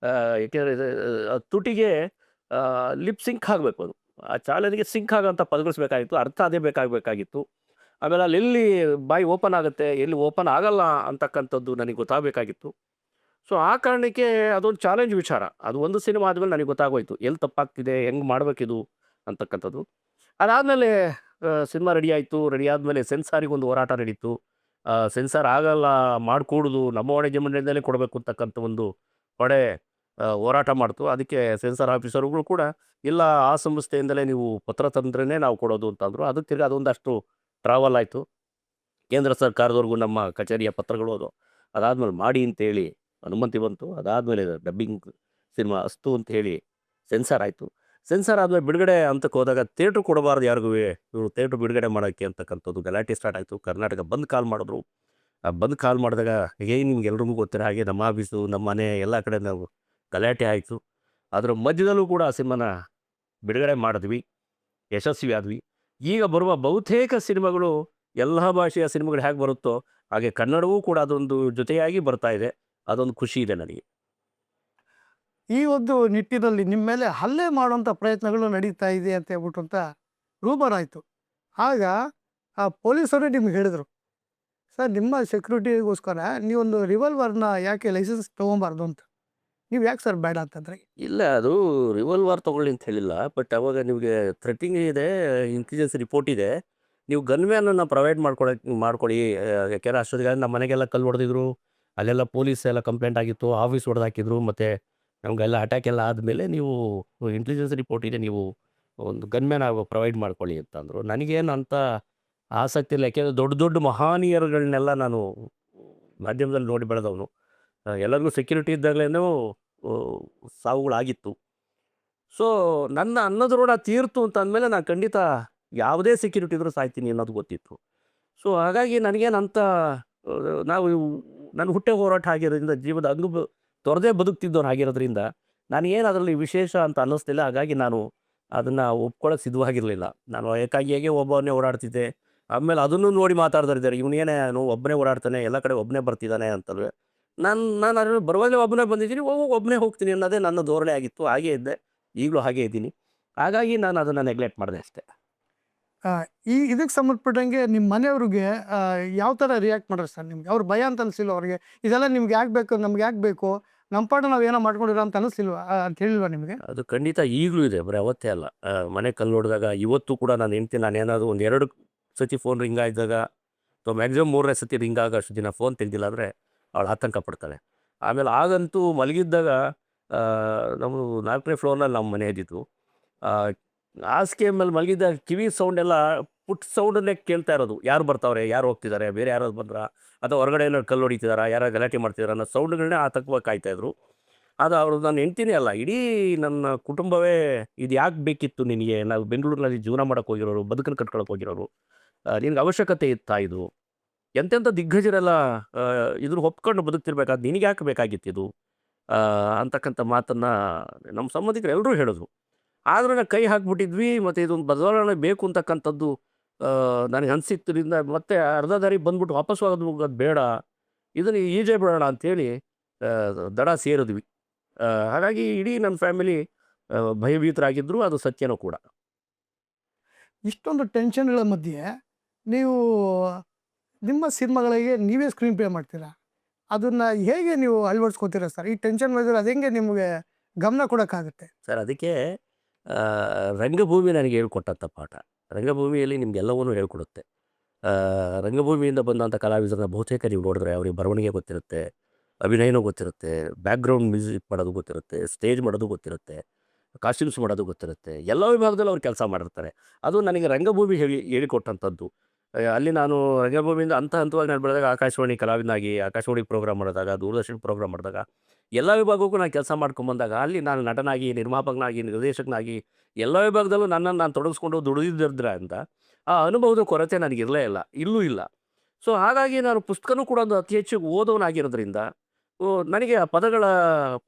ಏಕೆಂದರೆ ತುಟಿಗೆ ಲಿಪ್ ಸಿಂಕ್ ಆಗಬೇಕು. ಅದು ಆ ಚಾಲೆಂಜ್ಗೆ ಸಿಂಕ್ ಆಗೋಂಥ ಪದಗಳಿಸ್ಬೇಕಾಗಿತ್ತು, ಅರ್ಥ ಅದೇ ಬೇಕಾಗಬೇಕಾಗಿತ್ತು. ಆಮೇಲೆ ಅಲ್ಲಿ ಎಲ್ಲಿ ಬಾಯಿ ಓಪನ್ ಆಗುತ್ತೆ, ಎಲ್ಲಿ ಓಪನ್ ಆಗಲ್ಲ ಅಂತಕ್ಕಂಥದ್ದು ನನಗೆ ಗೊತ್ತಾಗಬೇಕಾಗಿತ್ತು. ಸೊ ಆ ಕಾರಣಕ್ಕೆ ಅದೊಂದು ಚಾಲೆಂಜ್ ವಿಚಾರ. ಅದು ಒಂದು ಸಿನಿಮಾ ಆದಮೇಲೆ ನನಗೆ ಗೊತ್ತಾಗೋಯ್ತು ಎಲ್ಲಿ ತಪ್ಪಾಗ್ತಿದೆ, ಹೆಂಗೆ ಮಾಡಬೇಕಿದು ಅಂತಕ್ಕಂಥದ್ದು. ಅದಾದಮೇಲೆ ಸಿನಿಮಾ ರೆಡಿ ಆಯಿತು. ರೆಡಿ ಆದಮೇಲೆ ಸೆನ್ಸಾರಿಗೊಂದು ಹೋರಾಟ ನಡೀತು. ಸೆನ್ಸಾರ್ ಆಗಲ್ಲ, ಮಾಡಿಕೊಡೋದು ನಮ್ಮ ವಾಣಿಜ್ಯ ಮಂಡಳಿಯಿಂದಲೇ ಕೊಡಬೇಕು ಅಂತಕ್ಕಂಥ ಒಂದು ಹೊಡೆ ಹೋರಾಟ ಮಾಡ್ತು. ಅದಕ್ಕೆ ಸೆನ್ಸಾರ್ ಆಫೀಸರ್ಗಳು ಕೂಡ ಇಲ್ಲ, ಆ ಸಂಸ್ಥೆಯಿಂದಲೇ ನೀವು ಪತ್ರ ತಂದ್ರೇ ನಾವು ಕೊಡೋದು ಅಂತಂದರು. ಅದಕ್ಕೆ ತಿರ್ಗಿ ಅದೊಂದಷ್ಟು ಟ್ರಾವೆಲ್ ಆಯಿತು. ಕೇಂದ್ರ ಸರ್ಕಾರದವ್ರಿಗೂ ನಮ್ಮ ಕಚೇರಿಯ ಪತ್ರಗಳು ಅದು. ಅದಾದಮೇಲೆ ಮಾಡಿ ಅಂತೇಳಿ ಅನುಮತಿ ಬಂತು. ಅದಾದಮೇಲೆ ಡಬ್ಬಿಂಗ್ ಸಿನಿಮಾ ಅಸ್ತು ಅಂತ ಹೇಳಿ ಸೆನ್ಸಾರ್ ಆಯಿತು. ಸೆನ್ಸಾರ್ ಆದಮೇಲೆ ಬಿಡುಗಡೆ ಹಂತಕ್ಕೆ ಹೋದಾಗ ಥಿಯೇಟ್ರ್ ಕೊಡಬಾರ್ದು ಯಾರಿಗೂ, ಇವರು ಥಿಯೇಟ್ರ್ ಬಿಡುಗಡೆ ಮಾಡೋಕ್ಕೆ ಅಂತಕ್ಕಂಥದ್ದು ಗಲಾಟೆ ಸ್ಟಾರ್ಟ್ ಆಯಿತು. ಕರ್ನಾಟಕ ಬಂದ್ ಕಾಲ್ ಮಾಡಿದ್ರು. ಆ ಬಂದ್ ಕಾಲ್ ಮಾಡಿದಾಗ ನಿಮ್ಗೆ ಎಲ್ರಿಗೂ ಗೊತ್ತಿರೋ ಹಾಗೆ ನಮ್ಮ ಆಫೀಸು, ನಮ್ಮ ಮನೆ ಎಲ್ಲ ಕಡೆ ನಾವು ಗಲಾಟೆ ಆಯಿತು. ಅದರ ಮಧ್ಯದಲ್ಲೂ ಕೂಡ ಆ ಸಿನಿಮಾನ ಬಿಡುಗಡೆ ಮಾಡಿದ್ವಿ, ಯಶಸ್ವಿ ಆದ್ವಿ. ಈಗ ಬರುವ ಬಹುತೇಕ ಸಿನಿಮಾಗಳು ಎಲ್ಲ ಭಾಷೆಯ ಸಿನಿಮಾಗಳು ಹೇಗೆ ಬರುತ್ತೋ ಹಾಗೆ ಕನ್ನಡವೂ ಕೂಡ ಅದೊಂದು ಜೊತೆಯಾಗಿ ಬರ್ತಾ ಇದೆ. ಅದೊಂದು ಖುಷಿ ಇದೆ ನನಗೆ. ಈ ಒಂದು ನಿಟ್ಟಿನಲ್ಲಿ ನಿಮ್ಮ ಮೇಲೆ ಹಲ್ಲೆ ಮಾಡುವಂಥ ಪ್ರಯತ್ನಗಳು ನಡೀತಾ ಇದೆ ಅಂತ ಹೇಳ್ಬಿಟ್ಟು ಅಂತ ರೂಮರ್ ಆಯಿತು. ಆಗ ಆ ಪೊಲೀಸರು ನಿಮ್ಗೆ ಹೇಳಿದರು, ಸರ್ ನಿಮ್ಮ ಸೆಕ್ಯೂರಿಟಿಗೋಸ್ಕರ ನೀವೊಂದು ರಿವಾಲ್ವರ್ನ ಯಾಕೆ ಲೈಸೆನ್ಸ್ ತೊಗೊಬಾರ್ದು ಅಂತ. ನೀವು ಯಾಕೆ ಸರ್ ಬೇಡ ಅಂತಂದ್ರೆ? ಇಲ್ಲ, ಅದು ರಿವಾಲ್ವರ್ ತೊಗೊಳ್ಳಿ ಅಂತ ಹೇಳಿಲ್ಲ. ಬಟ್ ಅವಾಗ ನಿಮಗೆ ಥ್ರೆಟಿಂಗ್ ಇದೆ, ಇಂಟೆಲಿಜೆನ್ಸ್ ರಿಪೋರ್ಟ್ ಇದೆ, ನೀವು ಗನ್ಮ್ಯಾನನ್ನು ಪ್ರೊವೈಡ್ ಮಾಡ್ಕೊಳ್ಳಿ. ಯಾಕೆಂದರೆ ಅಷ್ಟೊತ್ತಿಗೆ ನಮ್ಮ ಮನೆಗೆಲ್ಲ ಕಲ್ಲು ಹೊಡೆದಿದ್ರು, ಅಲ್ಲೆಲ್ಲ ಪೊಲೀಸ್ ಎಲ್ಲ ಕಂಪ್ಲೇಂಟ್ ಆಗಿತ್ತು, ಆಫೀಸ್ ಹೊಡೆದಾಕಿದ್ರು, ಮತ್ತು ನಮಗೆಲ್ಲ ಅಟ್ಯಾಕ್ ಎಲ್ಲ ಆದಮೇಲೆ ನೀವು ಇಂಟೆಲಿಜೆನ್ಸ್ ರಿಪೋರ್ಟ್ ಇದೆ, ನೀವು ಒಂದು ಗನ್ಮ್ಯಾನ್ ಪ್ರೊವೈಡ್ ಮಾಡ್ಕೊಳ್ಳಿ ಅಂತಂದರು. ನನಗೇನು ಅಂತ ಆಸಕ್ತಿ ಇಲ್ಲ. ಯಾಕೆಂದರೆ ದೊಡ್ಡ ದೊಡ್ಡ ಮಹಾನೀಯರುಗಳನ್ನೆಲ್ಲ ನಾನು ಮಾಧ್ಯಮದಲ್ಲಿ ನೋಡಿ ಬೆಳೆದವನು. ಎಲ್ಲರಿಗೂ ಸೆಕ್ಯೂರಿಟಿ ಇದ್ದಾಗಲೇನೋ ಸಾವುಗಳಾಗಿತ್ತು. ಸೊ ನನ್ನ ಅನ್ನದ ಋಣ ತೀರ್ತು ಅಂತ ಅಂದಮೇಲೆ ನಾನು ಖಂಡಿತ ಯಾವುದೇ ಸೆಕ್ಯೂರಿಟಿ ಇದ್ರೂ ಸಾಯ್ತೀನಿ ಅನ್ನೋದು ಗೊತ್ತಿತ್ತು. ಸೊ ಹಾಗಾಗಿ ನನಗೇನಂತ ನಾವು ನನ್ನ ಹುಟ್ಟೆ ಹೋರಾಟ ಆಗಿರೋದ್ರಿಂದ, ಜೀವದ ಅಂಗು ತೊರೆದೇ ಬದುಕ್ತಿದ್ದವ್ರು ಆಗಿರೋದ್ರಿಂದ ನನಗೇನು ಅದರಲ್ಲಿ ವಿಶೇಷ ಅಂತ ಅನ್ನಿಸ್ತಿಲ್ಲ. ಹಾಗಾಗಿ ನಾನು ಅದನ್ನು ಒಪ್ಕೊಳ್ಳೋಕೆ ಸಿದ್ಧವಾಗಿರಲಿಲ್ಲ. ನಾನು ಏಕಾಗಿಯಾಗೆ ಒಬ್ಬವನ್ನೇ ಓಡಾಡ್ತಿದ್ದೆ. ಆಮೇಲೆ ಅದನ್ನು ನೋಡಿ ಮಾತಾಡ್ತಿದ್ದಾರೆ, ಇವನೇನು ಒಬ್ಬನೇ ಓಡಾಡ್ತಾನೆ, ಎಲ್ಲ ಕಡೆ ಒಬ್ಬನೇ ಬರ್ತಿದ್ದಾನೆ ಅಂತಲ್ವೇ. ನಾನು ಅದನ್ನು ಬರುವಾಗಲೇ ಒಬ್ಬನೇ ಬಂದಿದ್ದೀನಿ, ಒಬ್ಬನೇ ಹೋಗ್ತೀನಿ ಅನ್ನೋದೇ ನನ್ನ ಧೋರಣೆ ಆಗಿತ್ತು. ಹಾಗೇ ಇದ್ದೆ, ಈಗಲೂ ಹಾಗೇ ಇದ್ದೀನಿ. ಹಾಗಾಗಿ ನಾನು ಅದನ್ನು ನೆಗ್ಲೆಕ್ಟ್ ಮಾಡಿದೆ ಅಷ್ಟೇ. ಇದಕ್ಕೆ ಸಂಬಂಧಪಟ್ಟಂಗೆ ನಿಮ್ಮ ಮನೆಯವ್ರಿಗೆ ಯಾವ ಥರ ರಿಯಾಕ್ಟ್ ಮಾಡೋರು ಸರ್ ನಿಮ್ಗೆ? ಅವ್ರು ಭಯ ಅಂತ ಅನಿಸಿಲ್ವ ಅವ್ರಿಗೆ? ಇದೆಲ್ಲ ನಿಮ್ಗೆ ಯಾಕೆ ಬೇಕು, ನಮ್ಗೆ ಯಾಕೆ ಬೇಕು, ನಮ್ಮ ಪಾಠ ನಾವು ಏನೋ ಮಾಡ್ಕೊಂಡಿರೋ ಅಂತ ಅನಿಸ್ಲಿಲ್ವ ಅಂತ ಹೇಳಿಲ್ವ ನಿಮಗೆ? ಅದು ಖಂಡಿತ ಈಗಲೂ ಇದೆ, ಬರೀ ಅವತ್ತೇ ಅಲ್ಲ. ಮನೆ ಕಲ್ಲು ಹೊಡೆದಾಗ ಇವತ್ತು ಕೂಡ ನಾನು ಹೆಂಡ್ತಿ, ನಾನು ಏನಾದರೂ ಒಂದು 2 ಸತಿ ಫೋನ್ ರಿಂಗ್ ಆಗಿದ್ದಾಗ ಅಥವಾ ಮ್ಯಾಕ್ಸಿಮಮ್ 3ನೇ ಸತಿ ರಿಂಗ್ ಆಗೋ ಅಷ್ಟು ದಿನ ಫೋನ್ ತೆಗೆದಿಲ್ಲ ಅಂದರೆ ಅವಳು ಆತಂಕ ಪಡ್ತಾಳೆ. ಆಮೇಲೆ ಆಗಂತೂ ಮಲಗಿದ್ದಾಗ ನಮ್ಮದು 4ನೇ ಫ್ಲೋರ್ನಲ್ಲಿ ನಮ್ಮ ಮನೆ ಇದ್ದಿದ್ದು. ಆ, ಹಾಸಿಗೆ ಮೇಲೆ ಮಲಗಿದ್ದಾಗ ಕಿವಿ ಸೌಂಡ್ ಎಲ್ಲ ಪುಟ್ ಸೌಂಡನ್ನೇ ಕೇಳ್ತಾ ಇರೋದು. ಯಾರು ಬರ್ತಾವ್ರೆ, ಯಾರು ಹೋಗ್ತಿದ್ದಾರೆ, ಬೇರೆ ಯಾರಾದ್ರು ಬಂದ್ರ, ಅಥವಾ ಹೊರಗಡೆ ಏನೋ ಕಲ್ಲು ಹೊಡಿತಿದಾರ, ಯಾರು ಗಲಾಟೆ ಮಾಡ್ತಿದಾರ ಅನ್ನೋ ಸೌಂಡ್ಗಳನ್ನೇ ಆತಂಕವಾಗಿ ಕಾಯ್ತಾಯಿದ್ರು. ಅದು ಅವರು ನನ್ನ ಹೆಂಡ್ತಿನೇ ಅಲ್ಲ, ಇಡೀ ನನ್ನ ಕುಟುಂಬವೇ ಇದು ಯಾಕೆ ಬೇಕಿತ್ತು ನಿನಗೆ, ನಾವು ಬೆಂಗಳೂರಿನಲ್ಲಿ ಜೀವನ ಮಾಡೋಕೆ ಹೋಗಿರೋರು, ಬದುಕನ್ನು ಕಟ್ಕೊಳಕ್ಕೆ ಹೋಗಿರೋರು, ನಿನಗೆ ಅವಶ್ಯಕತೆ ಇತ್ತಾ ಇದು, ಎಂತೆಂಥ ದಿಗ್ಗಜರೆಲ್ಲ ಇದ್ರ ಒಪ್ಕೊಂಡು ಬದುಕ್ತಿರ್ಬೇಕಾದ್ ನಿನಗೆ ಯಾಕೆ ಬೇಕಾಗಿತ್ತಿದು ಅಂತಕ್ಕಂಥ ಮಾತನ್ನು ನಮ್ಮ ಸಂಬಂಧಿಕರು ಎಲ್ಲರೂ ಹೇಳಿದ್ರು. ಆದರೂ ನಾವು ಕೈ ಹಾಕ್ಬಿಟ್ಟಿದ್ವಿ. ಮತ್ತು ಇದೊಂದು ಬದಲಾವಣೆ ಬೇಕು ಅಂತಕ್ಕಂಥದ್ದು ನನಗೆ ಅನಿಸಿದ್ದರಿಂದ ಮತ್ತೆ ಅರ್ಧ ದಾರಿ ಬಂದ್ಬಿಟ್ಟು ವಾಪಸ್ ಹೋಗೋದು ಬೇಡ, ಇದನ್ನು ಈಜೇ ಬಿಡೋಣ ಅಂಥೇಳಿ ದಡ ಸೇರಿದ್ವಿ. ಹಾಗಾಗಿ ಇಡೀ ನನ್ನ ಫ್ಯಾಮಿಲಿ ಭಯಭೀತರಾಗಿದ್ದರು, ಅದು ಸತ್ಯನೂ ಕೂಡ. ಇಷ್ಟೊಂದು ಟೆನ್ಷನ್ಗಳ ಮಧ್ಯೆ ನೀವು ನಿಮ್ಮ ಸಿನಿಮಾಗಳಿಗೆ ನೀವೇ ಸ್ಕ್ರೀನ್ ಪ್ಲೇ ಮಾಡ್ತೀರಾ, ಅದನ್ನು ಹೇಗೆ ನೀವು ಅಳವಡಿಸ್ಕೋತೀರಾ ಸರ್? ಈ ಟೆನ್ಷನ್ ಮಧ್ಯೆ ಅದು ಹೆಂಗೆ ನಿಮಗೆ ಗಮನ ಕೊಡೋಕ್ಕಾಗುತ್ತೆ? ಸರ್, ಅದಕ್ಕೆ ರಂಗಭೂಮಿ ನನಗೆ ಹೇಳ್ಕೊಟ್ಟಂಥ ಪಾಠ. ರಂಗಭೂಮಿಯಲ್ಲಿ ನಿಮ್ಗೆಲ್ಲವನ್ನೂ ಹೇಳ್ಕೊಡುತ್ತೆ. ರಂಗಭೂಮಿಯಿಂದ ಬಂದಂಥ ಕಲಾವಿದರನ್ನ ಬಹುತೇಕ ನೀವು ನೋಡಿದ್ರೆ ಅವ್ರಿಗೆ ಬರವಣಿಗೆ ಗೊತ್ತಿರುತ್ತೆ, ಅಭಿನಯನೂ ಗೊತ್ತಿರುತ್ತೆ, ಬ್ಯಾಕ್ಗ್ರೌಂಡ್ ಮ್ಯೂಸಿಕ್ ಮಾಡೋದು ಗೊತ್ತಿರುತ್ತೆ, ಸ್ಟೇಜ್ ಮಾಡೋದು ಗೊತ್ತಿರುತ್ತೆ, ಕಾಸ್ಟ್ಯೂಮ್ಸ್ ಮಾಡೋದು ಗೊತ್ತಿರುತ್ತೆ. ಎಲ್ಲ ವಿಭಾಗದಲ್ಲೂ ಅವ್ರು ಕೆಲಸ ಮಾಡಿರ್ತಾರೆ. ಅದು ನನಗೆ ರಂಗಭೂಮಿ ಹೇಳಿಕೊಟ್ಟಂಥದ್ದು. ಅಲ್ಲಿ ನಾನು ರಂಗಭೂಮಿಯಿಂದ ಹಂತವಾಗಿ ನಾನು ಬೆಳೆದಾಗ ಆಕಾಶವಾಣಿ ಕಲಾವಿದನಾಗಿ, ಆಕಾಶವಾಣಿ ಪ್ರೋಗ್ರಾಮ್ ಮಾಡಿದಾಗ, ದೂರದರ್ಶನ ಪ್ರೋಗ್ರಾಮ್ ಮಾಡಿದಾಗ, ಎಲ್ಲ ವಿಭಾಗಕ್ಕೂ ನಾನು ಕೆಲಸ ಮಾಡ್ಕೊಂಬಂದಾಗ ಅಲ್ಲಿ ನಾನು ನಟನಾಗಿ, ನಿರ್ಮಾಪಕನಾಗಿ, ನಿರ್ದೇಶಕನಾಗಿ ಎಲ್ಲ ವಿಭಾಗದಲ್ಲೂ ನನ್ನನ್ನು ನಾನು ತೊಡಗಿಸ್ಕೊಂಡು ದುಡಿದಿದ್ದರಿಂದ ಆ ಅನುಭವದ ಕೊರತೆ ನನಗಿರಲೇ ಇಲ್ಲ, ಇಲ್ಲೂ ಇಲ್ಲ. ಸೊ ಹಾಗಾಗಿ ನಾನು ಪುಸ್ತಕನೂ ಕೂಡ ಒಂದು ಅತಿ ಹೆಚ್ಚು ಓದೋನಾಗಿರೋದ್ರಿಂದ ನನಗೆ ಆ ಪದಗಳ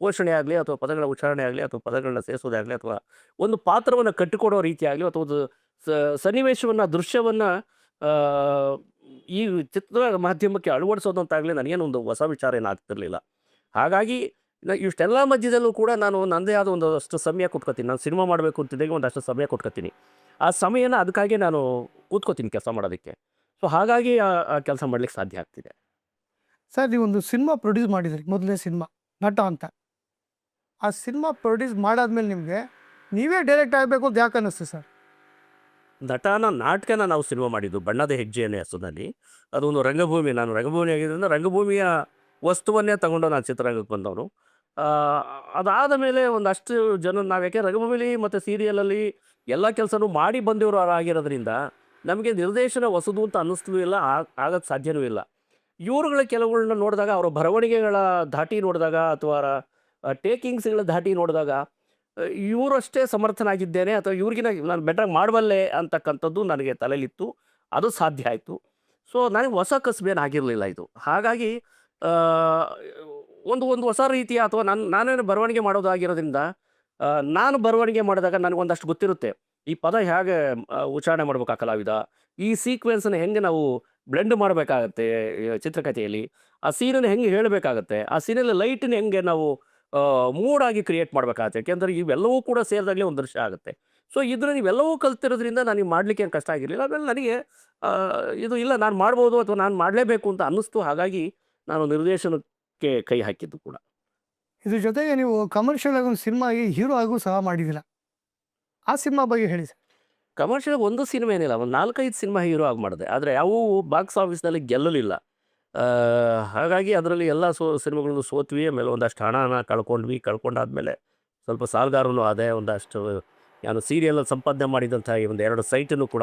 ಪೋಷಣೆ ಆಗಲಿ, ಅಥವಾ ಪದಗಳ ಉಚ್ಚಾರಣೆ ಆಗಲಿ, ಅಥವಾ ಪದಗಳನ್ನ ಸೇರಿಸೋದೇ ಆಗಲಿ, ಅಥವಾ ಒಂದು ಪಾತ್ರವನ್ನು ಕಟ್ಟಿಕೊಡೋ ರೀತಿ ಆಗಲಿ, ಅಥವಾ ಒಂದು ಸನ್ನಿವೇಶವನ್ನು, ದೃಶ್ಯವನ್ನು ಈ ಚಿತ್ರ ಮಾಧ್ಯಮಕ್ಕೆ ಅಳವಡಿಸೋದು ಅಂತಾಗಲಿ ನನಗೇನೊಂದು ಹೊಸ ವಿಚಾರ ಏನಾಗ್ತಿರ್ಲಿಲ್ಲ. ಹಾಗಾಗಿ ಇಷ್ಟೆಲ್ಲ ಮಧ್ಯದಲ್ಲೂ ಕೂಡ ನಾನು ನನ್ನದೇ ಆದ ಒಂದಷ್ಟು ಸಮಯ ಕೊಟ್ಕೋತೀನಿ. ನಾನು ಸಿನಿಮಾ ಮಾಡಬೇಕು ಅಂತಿದ್ದಾಗ ಒಂದಷ್ಟು ಸಮಯ ಕೊಟ್ಕೋತೀನಿ. ಆ ಸಮಯನ ಅದಕ್ಕಾಗಿ ನಾನು ಕೂತ್ಕೋತೀನಿ ಕೆಲಸ ಮಾಡೋದಕ್ಕೆ. ಸೊ ಹಾಗಾಗಿ ಆ ಕೆಲಸ ಮಾಡ್ಲಿಕ್ಕೆ ಸಾಧ್ಯ ಆಗ್ತಿದೆ. ಸರ್, ನೀವೊಂದು ಸಿನಿಮಾ ಪ್ರೊಡ್ಯೂಸ್ ಮಾಡಿದ್ರಿ, ಮೊದಲನೇ ಸಿನಿಮಾ ನಟ ಅಂತ. ಆ ಸಿನಿಮಾ ಪ್ರೊಡ್ಯೂಸ್ ಮಾಡಾದ್ಮೇಲೆ ನಿಮಗೆ ನೀವೇ ಡೈರೆಕ್ಟ್ ಆಗಬೇಕು ಅಂತ ಯಾಕೆ ಅನ್ನಿಸ್ತು ಸರ್? ನಾಟಕನ ನಾವು ಸಿನಿಮಾ ಮಾಡಿದ್ದು ಬಣ್ಣದ ಹೆಜ್ಜೆ ಅನ್ನೋ ಹೆಸರಿನಲ್ಲಿ. ಅದೊಂದು ರಂಗಭೂಮಿ, ನಾನು ರಂಗಭೂಮಿ ಆಗಿದ್ದರಿಂದ ರಂಗಭೂಮಿಯ ವಸ್ತುವನ್ನೇ ತಗೊಂಡು ನಾನು ಚಿತ್ರರಂಗಕ್ಕೆ ಬಂದವನು. ಅದಾದ ಮೇಲೆ ಒಂದಷ್ಟು ಜನ ನಾವು, ಯಾಕೆ ರಂಗಭೂಮಿಲಿ ಮತ್ತು ಸೀರಿಯಲಲ್ಲಿ ಎಲ್ಲ ಕೆಲಸನೂ ಮಾಡಿ ಬಂದಿವರು ಆಗಿರೋದ್ರಿಂದ ನಮಗೆ ನಿರ್ದೇಶನ ಹೊಸದು ಅಂತ ಅನ್ನಿಸ್ಲೂ ಇಲ್ಲ, ಆಗೋಕ್ಕೆ ಸಾಧ್ಯವೂ ಇಲ್ಲ. ಇವರುಗಳ ಕೆಲವುಗಳನ್ನ ನೋಡಿದಾಗ, ಅವರ ಬರವಣಿಗೆಗಳ ಧಾಟಿ ನೋಡಿದಾಗ, ಅಥವಾ ಟೇಕಿಂಗ್ಸ್ಗಳ ಧಾಟಿ ನೋಡಿದಾಗ, ಇವರಷ್ಟೇ ಸಮರ್ಥನಾಗಿದ್ದೇನೆ ಅಥವಾ ಇವ್ರಿಗಿನ ನಾನು ಬೆಟ್ರಾಗಿ ಮಾಡಬಲ್ಲೆ ಅಂತಕ್ಕಂಥದ್ದು ನನಗೆ ತಲೆಯಲ್ಲಿತ್ತು. ಅದು ಸಾಧ್ಯ ಆಯಿತು. ಸೊ ನನಗೆ ಹೊಸ ಕಸುಬೇನಾಗಿರಲಿಲ್ಲ ಇದು. ಹಾಗಾಗಿ ಒಂದು ಹೊಸ ರೀತಿಯ, ಅಥವಾ ನಾನೇನು ಬರವಣಿಗೆ ಮಾಡೋದಾಗಿರೋದ್ರಿಂದ ನಾನು ಬರವಣಿಗೆ ಮಾಡಿದಾಗ ನನಗೊಂದಷ್ಟು ಗೊತ್ತಿರುತ್ತೆ. ಈ ಪದ ಹೇಗೆ ಉಚ್ಚಾರಣೆ ಮಾಡ್ಬೇಕು ಆ ಕಲಾವಿದ, ಈ ಸೀಕ್ವೆನ್ಸನ್ನು ಹೆಂಗೆ ನಾವು ಬ್ಲೆಂಡ್ ಮಾಡಬೇಕಾಗತ್ತೆ ಚಿತ್ರಕಥೆಯಲ್ಲಿ, ಆ ಸೀನನ್ನು ಹೆಂಗೆ ಹೇಳಬೇಕಾಗತ್ತೆ, ಆ ಸೀನಲ್ಲಿ ಲೈಟನ್ನ ಹೆಂಗೆ ನಾವು ಮೂಡಾಗಿ ಕ್ರಿಯೇಟ್ ಮಾಡಬೇಕಾಗತ್ತೆ. ಯಾಕೆಂದರೆ ಇವೆಲ್ಲವೂ ಕೂಡ ಸೇರಿದಾಗಲೇ ಒಂದು ದೃಶ್ಯ ಆಗುತ್ತೆ. ಸೊ ಇದನ್ನು ನೀವೆಲ್ಲವೂ ಕಲ್ತಿರೋದ್ರಿಂದ ನನಗೆ ಮಾಡಲಿಕ್ಕೆ ಏನು ಕಷ್ಟ ಆಗಿರಲಿಲ್ಲ. ಆಮೇಲೆ ನನಗೆ ಇದು ಇಲ್ಲ, ನಾನು ಮಾಡ್ಬೋದು ಅಥವಾ ನಾನು ಮಾಡಲೇಬೇಕು ಅಂತ ಅನ್ನಿಸ್ತು. ಹಾಗಾಗಿ ನಾನು ನಿರ್ದೇಶನಕ್ಕೆ ಕೈ ಹಾಕಿದ್ದು ಕೂಡ. ಇದ್ರ ಜೊತೆಗೆ ನೀವು ಕಮರ್ಷಿಯಲ್ ಆಗಿ ಒಂದು ಸಿನಿಮಾಗೆ ಹೀರೋ ಆಗೂ ಸಹ ಮಾಡಿದಿಲ್ಲ. ಆ ಸಿನಿಮಾ ಬಗ್ಗೆ ಹೇಳಿ ಸರ್. ಕಮರ್ಷಿಯಲ್ ಒಂದು ಸಿನಿಮಾ ಏನಿಲ್ಲ, ಒಂದು 4-5 ಸಿನಿಮಾ ಹೀರೋ ಆಗಿ ಮಾಡಿದೆ. ಆದರೆ ಯಾವುವು ಬಾಕ್ಸ್ ಆಫೀಸ್ನಲ್ಲಿ ಗೆಲ್ಲಲಿಲ್ಲ. ಹಾಗಾಗಿ ಅದರಲ್ಲಿ ಎಲ್ಲ ಸಿನಿಮಾಗಳನ್ನು ಸೋತ್ವಿ. ಆಮೇಲೆ ಒಂದಷ್ಟು ಹಣನ ಕಳ್ಕೊಂಡಾದ್ಮೇಲೆ ಸ್ವಲ್ಪ ಸಾಲಗಾರನು ಆದೆ. ಒಂದಷ್ಟು ನಾನು ಸೀರಿಯಲಲ್ಲಿ ಸಂಪಾದನೆ ಮಾಡಿದಂಥ ಈ 1-2 ಸೈಟನ್ನು ಕೂಡ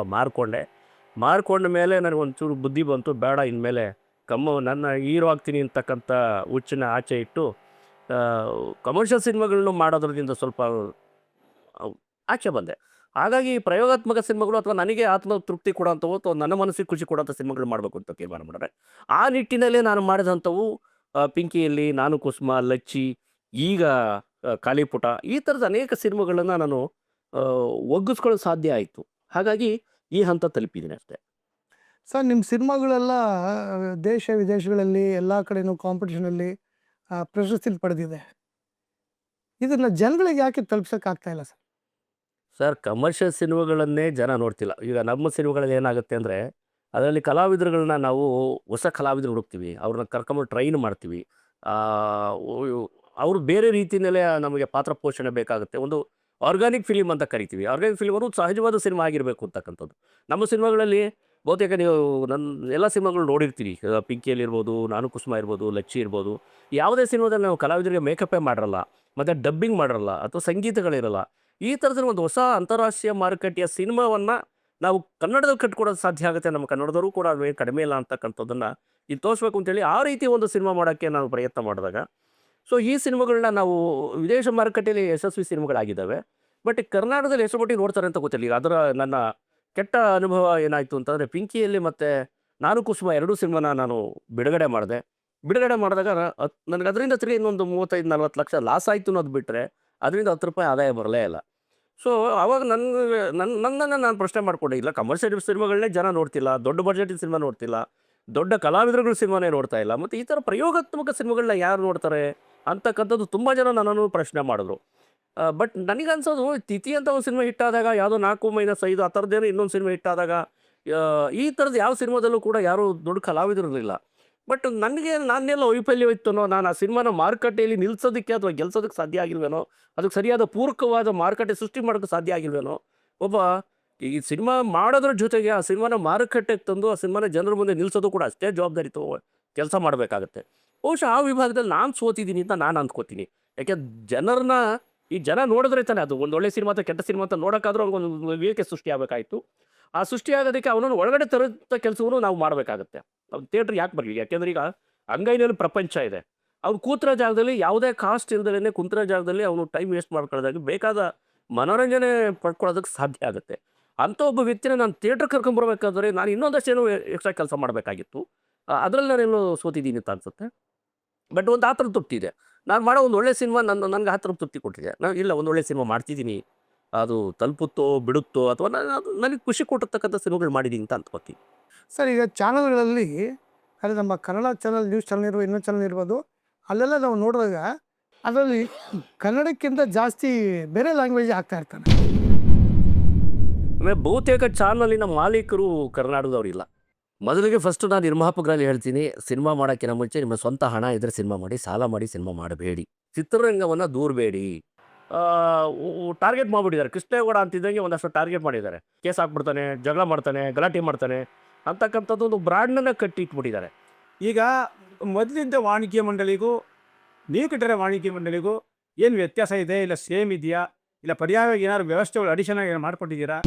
ಮಾರ್ಕೊಂಡ ಮೇಲೆ ನನಗೊಂಚೂರು ಬುದ್ಧಿ ಬಂತು. ಬೇಡ, ಇನ್ಮೇಲೆ ನನ್ನ ಹೀರೋ ಆಗ್ತೀನಿ ಅಂತಕ್ಕಂಥ ಹುಚ್ಚನ್ನ ಆಚೆ ಇಟ್ಟು ಕಮರ್ಷಿಯಲ್ ಸಿನಿಮಾಗಳನ್ನು ಮಾಡೋದ್ರಿಂದ ಸ್ವಲ್ಪ ಆಚೆ ಬಂದೆ. ಹಾಗಾಗಿ ಪ್ರಯೋಗಾತ್ಮಕ ಸಿನಿಮಾಗಳು, ಅಥವಾ ನನಗೆ ಆತ್ಮ ತೃಪ್ತಿ ಕೊಡೋಂಥವು, ಅಥವಾ ನನ್ನ ಮನಸ್ಸಿಗೆ ಖುಷಿ ಕೊಡೋಂಥ ಸಿನಿಮಾಗಳು ಮಾಡಬೇಕು ಅಂತ ತೀರ್ಮಾನ ಮಾಡಿದ್ರೆ, ಆ ನಿಟ್ಟಿನಲ್ಲೇ ನಾನು ಮಾಡಿದಂಥವು ಪಿಂಕಿಯಲ್ಲಿ, ನಾನು ಕುಸುಮ, ಲಚ್ಚಿ, ಈಗ ಕಾಲಿಪುಟ, ಈ ಥರದ ಅನೇಕ ಸಿನಿಮಾಗಳನ್ನು ನಾನು ಒಗ್ಗಿಸ್ಕೊಳ್ಳೋದು ಸಾಧ್ಯ ಆಯಿತು. ಹಾಗಾಗಿ ಈ ಹಂತ ತಲುಪಿದ್ದೀನಿ ಅಷ್ಟೇ. ಸರ್, ನಿಮ್ಮ ಸಿನಿಮಾಗಳೆಲ್ಲ ದೇಶ ವಿದೇಶಗಳಲ್ಲಿ ಎಲ್ಲ ಕಡೆನೂ ಕಾಂಪಿಟೇಷನಲ್ಲಿ ಪ್ರಶಸ್ತಿ ಪಡೆದಿದೆ. ಇದನ್ನು ಜನಗಳಿಗೆ ಯಾಕೆ ತಲುಪ್ಸೋಕ್ಕಾಗ್ತಾ ಇಲ್ಲ ಸರ್? ಸರ್, ಕಮರ್ಷಿಯಲ್ ಸಿನಿಮಾಗಳನ್ನೇ ಜನ ನೋಡ್ತಿಲ್ಲ. ಈಗ ನಮ್ಮ ಸಿನಿಮಾಗಳಲ್ಲಿ ಏನಾಗುತ್ತೆ ಅಂದರೆ, ಅದರಲ್ಲಿ ಕಲಾವಿದರುಗಳನ್ನ ನಾವು ಹೊಸ ಕಲಾವಿದರು ಹುಡುಕ್ತೀವಿ, ಅವ್ರನ್ನ ಕರ್ಕೊಂಬಂದು ಟ್ರೈನ್ ಮಾಡ್ತೀವಿ. ಅವರು ಬೇರೆ ರೀತಿಯಲ್ಲೇ ನಮಗೆ ಪಾತ್ರ ಪೋಷಣೆ ಬೇಕಾಗುತ್ತೆ. ಒಂದು ಆರ್ಗಾನಿಕ್ ಫಿಲಿಮ್ ಅಂತ ಕರಿತೀವಿ. ಆರ್ಗಾನಿಕ್ ಫಿಲಿಮ್ ಅನ್ನೋದು ಸಹಜವಾದ ಸಿನಿಮಾ ಆಗಿರಬೇಕು ಅಂತಕ್ಕಂಥದ್ದು. ನಮ್ಮ ಸಿನಿಮಾಗಳಲ್ಲಿ ಬಹುತೇಕ ನೀವು ನನ್ನ ಎಲ್ಲ ಸಿನಿಮಾಗಳು ನೋಡಿರ್ತೀರಿ. ಪಿಂಕಿಯಲ್ಲಿರ್ಬೋದು, ನಾನು ಕುಸುಮ ಇರ್ಬೋದು, ಲಚ್ಚಿ ಇರ್ಬೋದು. ಯಾವುದೇ ಸಿನಿಮಾದಲ್ಲಿ ನಾವು ಕಲಾವಿದರಿಗೆ ಮೇಕಪ್ಪೇ ಮಾಡಿರಲ್ಲ, ಮತ್ತು ಡಬ್ಬಿಂಗ್ ಮಾಡಿರಲ್ಲ ಅಥವಾ ಸಂಗೀತಗಳಿರಲ್ಲ. ಈ ಥರದಲ್ಲಿ ಒಂದು ಹೊಸ ಅಂತಾರಾಷ್ಟ್ರೀಯ ಮಾರುಕಟ್ಟೆಯ ಸಿನಿಮಾವನ್ನು ನಾವು ಕನ್ನಡದಲ್ಲಿ ಕಟ್ಕೊಡೋದು ಸಾಧ್ಯ ಆಗುತ್ತೆ. ನಮ್ಮ ಕನ್ನಡದವರು ಕೂಡ ಅದೇನು ಕಡಿಮೆ ಇಲ್ಲ ಅಂತಕ್ಕಂಥದ್ದನ್ನು ಇಲ್ಲಿ ತೋರಿಸ್ಬೇಕು ಅಂತೇಳಿ ಆ ರೀತಿ ಒಂದು ಸಿನಿಮಾ ಮಾಡೋಕ್ಕೆ ನಾನು ಪ್ರಯತ್ನ ಮಾಡಿದಾಗ, ಸೊ ಈ ಸಿನಿಮಾಗಳನ್ನ ನಾವು ವಿದೇಶ ಮಾರುಕಟ್ಟೆಯಲ್ಲಿ ಯಶಸ್ವಿ ಸಿನಿಮಾಗಳಾಗಿದ್ದಾವೆ. ಬಟ್ ಕರ್ನಾಟಕದಲ್ಲಿ ಎಷ್ಟು ಮಟ್ಟಿಗೆ ನೋಡ್ತಾರೆ ಅಂತ ಗೊತ್ತಿಲ್ಲ. ಈಗ ಅದರ ನನ್ನ ಕೆಟ್ಟ ಅನುಭವ ಏನಾಯಿತು ಅಂತಂದರೆ, ಪಿಂಕಿಯಲ್ಲಿ ಮತ್ತು ನಾನು ಕುಸುಮ ಎರಡೂ ಸಿನಿಮಾನ ನಾನು ಬಿಡುಗಡೆ ಮಾಡಿದೆ. ಬಿಡುಗಡೆ ಮಾಡಿದಾಗ ನನಗೆ ಅದರಿಂದ ತಿರುಗಿ ಇನ್ನೊಂದು 35-40 ಲಕ್ಷ ಲಾಸ್ ಆಯಿತು ಅನ್ನೋದು ಬಿಟ್ಟರೆ, ಅದರಿಂದ ₹10 ಆದಾಯ ಬರಲೇ ಇಲ್ಲ. ಸೊ ಆವಾಗ ನನ್ನನ್ನು ನಾನು ಪ್ರಶ್ನೆ ಮಾಡಿಕೊಂಡೆ, ಇಲ್ಲ ಕಮರ್ಷಿಯಲ್ ಸಿನಿಮಾಗಳನ್ನೇ ಜನ ನೋಡ್ತಿಲ್ಲ, ದೊಡ್ಡ ಬಜೆಟಿನ ಸಿನಿಮಾ ನೋಡ್ತಿಲ್ಲ, ದೊಡ್ಡ ಕಲಾವಿದರುಗಳ ಸಿನಿಮಾನೇ ನೋಡ್ತಾ ಇಲ್ಲ, ಮತ್ತು ಈ ಥರ ಪ್ರಯೋಗಾತ್ಮಕ ಸಿನಿಮಾಗಳನ್ನ ಯಾರು ನೋಡ್ತಾರೆ ಅಂತಕ್ಕಂಥದ್ದು ತುಂಬ ಜನ ನನ್ನನ್ನು ಪ್ರಶ್ನೆ ಮಾಡಿದ್ರು. ಬಟ್ ನನಗನ್ಸೋದು, ತಿಥಿ ಅಂತ ಒಂದು ಸಿನಿಮಾ ಹಿಟ್ ಆದಾಗ, ಯಾವುದೋ 4-5 ಆ ಥರದ್ದೇನೋ ಇನ್ನೊಂದು ಸಿನಿಮಾ ಹಿಟ್ ಆದಾಗ, ಈ ಥರದ್ದು ಯಾವ ಸಿನಿಮಾದಲ್ಲೂ ಕೂಡ ಯಾರೂ ದೊಡ್ಡ ಕಲಾವಿದರಿರಲಿಲ್ಲ. ಬಟ್ ನನಗೆ ನಾನೆಲ್ಲ ವೈಫಲ್ಯವಿತ್ತನೋ, ನಾನು ಆ ಸಿನಿಮಾನ ಮಾರುಕಟ್ಟೆಯಲ್ಲಿ ನಿಲ್ಲಿಸೋದಕ್ಕೆ ಅಥವಾ ಗೆಲ್ಸೋದಕ್ಕೆ ಸಾಧ್ಯ ಆಗಿಲ್ವೇನೋ, ಅದಕ್ಕೆ ಸರಿಯಾದ ಪೂರಕವಾದ ಮಾರುಕಟ್ಟೆ ಸೃಷ್ಟಿ ಮಾಡೋಕ್ಕೆ ಸಾಧ್ಯ ಆಗಿಲ್ವೇನೋ, ಒಬ್ಬ ಈ ಸಿನಿಮಾ ಮಾಡೋದ್ರ ಜೊತೆಗೆ ಆ ಸಿನಿಮಾನ ಮಾರುಕಟ್ಟೆಗೆ ತಂದು ಆ ಸಿನಿಮಾನ ಜನರ ಮುಂದೆ ನಿಲ್ಲಿಸೋದು ಕೂಡ ಅಷ್ಟೇ ಜವಾಬ್ದಾರಿ ಕೆಲಸ ಮಾಡಬೇಕಾಗತ್ತೆ. ಬಹುಶಃ ಆ ವಿಭಾಗದಲ್ಲಿ ನಾನು ಸೋತಿದ್ದೀನಿ ಅಂತ ನಾನು ಅಂದ್ಕೋತೀನಿ. ಯಾಕೆ ಜನರನ್ನ, ಈ ಜನ ನೋಡಿದ್ರೆ ತಾನೆ ಅದು ಒಂದು ಒಳ್ಳೆ ಸಿನಿಮಾ ಅಥವಾ ಕೆಟ್ಟ ಸಿನಿಮಾ ಅಂತ ನೋಡೋಕ್ಕಾದ್ರೂ ಅವ್ನಿಗೊಂದು ವೇದಿಕೆ ಸೃಷ್ಟಿ ಆಗಬೇಕಾಯಿತು. ಆ ಸೃಷ್ಟಿಯಾಗೋದಕ್ಕೆ ಅವನನ್ನು ಒಳಗಡೆ ತರೋಂಥ ಕೆಲಸವನ್ನು ನಾವು ಮಾಡಬೇಕಾಗತ್ತೆ. ಅವ್ನು ಥಿಯೇಟ್ರ್ ಯಾಕೆ ಬರಲಿ? ಯಾಕೆಂದ್ರೆ ಈಗ ಅಂಗೈನಲ್ಲಿ ಪ್ರಪಂಚ ಇದೆ. ಅವ್ನು ಕೂತಿರೋ ಜಾಗದಲ್ಲಿ ಯಾವುದೇ ಕಾಸ್ಟ್ ಇಲ್ದಲೇ ಕುಂತಿರೋ ಜಾಗದಲ್ಲಿ ಅವನು ಟೈಮ್ ವೇಸ್ಟ್ ಮಾಡ್ಕೊಳ್ಳೋದಾಗಿ ಬೇಕಾದ ಮನೋರಂಜನೆ ಪಡ್ಕೊಳ್ಳೋದಕ್ಕೆ ಸಾಧ್ಯ ಆಗುತ್ತೆ. ಅಂಥ ಒಬ್ಬ ವ್ಯಕ್ತಿನ ನಾನು ಥಿಯೇಟ್ರ್ ಕರ್ಕೊಂಬರ್ಬೇಕಾದ್ರೆ ನಾನು ಇನ್ನೊಂದಷ್ಟೇನೋ ಎಕ್ಸ್ಟ್ರಾ ಕೆಲಸ ಮಾಡಬೇಕಾಗಿತ್ತು. ಅದರಲ್ಲಿ ನಾನೇನೋ ಸೋತಿದ್ದೀನಿ ಅಂತ ಅನ್ಸುತ್ತೆ. ಬಟ್ ಒಂದು ಆ ಥರ ತೃಪ್ತಿ ಇದೆ. ನಾನು ಮಾಡೋ ಒಂದು ಒಳ್ಳೆ ಸಿನಿಮಾ ನನಗೆ ಆ ಥರ ತೃಪ್ತಿ ಕೊಟ್ಟಿದೆ. ನಾನು ಇಲ್ಲ, ಒಂದು ಒಳ್ಳೆ ಸಿನಿಮಾ ಮಾಡ್ತಿದ್ದೀನಿ, ಅದು ತಲುಪುತ್ತೋ ಬಿಡುತ್ತೋ ಅಥವಾ ಅದು ನನಗೆ ಖುಷಿ ಕೊಟ್ಟಿರ್ತಕ್ಕಂಥ ಸಿನಿಮಾಗಳು ಮಾಡಿದ್ದೀನಿ ಅಂತ ಅಂದ್ಕೋತೀನಿ. ಸರ್, ಈಗ ಚಾನಲ್ಗಳಲ್ಲಿ, ಅದೇ ನಮ್ಮ ಕನ್ನಡ ಚಾನಲ್, ನ್ಯೂಸ್ ಚಾನಲ್ ಇರ್ಬೋದು, ಇನ್ನೊಂದು ಚಾನಲ್ ಇರ್ಬೋದು, ಅಲ್ಲೆಲ್ಲ ನಾವು ನೋಡಿದಾಗ ಅದರಲ್ಲಿ ಕನ್ನಡಕ್ಕಿಂತ ಜಾಸ್ತಿ ಬೇರೆ ಲ್ಯಾಂಗ್ವೇಜ್ ಆಗ್ತಾ ಇರ್ತಾನೆ. ಆಮೇಲೆ ಬಹುತೇಕ ಚಾನಲಿನ ಮಾಲೀಕರು ಕರ್ನಾಟಕದವರಿಲ್ಲ. ಮೊದಲಿಗೆ ಫಸ್ಟು ನಾನು ನಿರ್ಮಾಪಕರಲ್ಲಿ ಹೇಳ್ತೀನಿ, ಸಿನಿಮಾ ಮಾಡೋಕ್ಕಿಂತ ಮುಂಚೆ ನಿಮ್ಮ ಸ್ವಂತ ಹಣ ಇದ್ದರೆ ಸಿನಿಮಾ ಮಾಡಿ, ಸಾಲ ಮಾಡಿ ಸಿನಿಮಾ ಮಾಡಬೇಡಿ. ಚಿತ್ರರಂಗವನ್ನು ದೂರಬೇಡಿ. ಟಾರ್ಗೆಟ್ ಮಾಡಿಬಿಟ್ಟಿದ್ದಾರೆ. ಕೃಷ್ಣೇಗೌಡ ಅಂತಿದ್ದಂಗೆ ಒಂದಷ್ಟು ಟಾರ್ಗೆಟ್ ಮಾಡಿದ್ದಾರೆ. ಕೇಸ್ ಹಾಕ್ಬಿಡ್ತಾನೆ, ಜಗಳ ಮಾಡ್ತಾನೆ, ಗಲಾಟೆ ಮಾಡ್ತಾನೆ ಅಂತಕ್ಕಂಥದ್ದು ಒಂದು ಬ್ರಾಂಡನ್ನು ಕಟ್ಟಿಟ್ಬಿಟ್ಟಿದ್ದಾರೆ. ಈಗ ಮೊದಲಿದ್ದ ವಾಣಿಜ್ಯ ಮಂಡಳಿಗೂ ನೀವು ಕಟ್ಟಿರೋ ವಾಣಿಜ್ಯ ಮಂಡಳಿಗೂ ಏನು ವ್ಯತ್ಯಾಸ ಇದೆ? ಇಲ್ಲ ಸೇಮ್ ಇದೆಯಾ? ಇಲ್ಲ ಪರ್ಯಾಯವಾಗಿ ಏನಾದ್ರು ವ್ಯವಸ್ಥೆಗಳು ಅಡಿಷನ್ ಆಗಿ ಮಾಡ್ಕೊಟ್ಟಿದ್ದೀರಾ?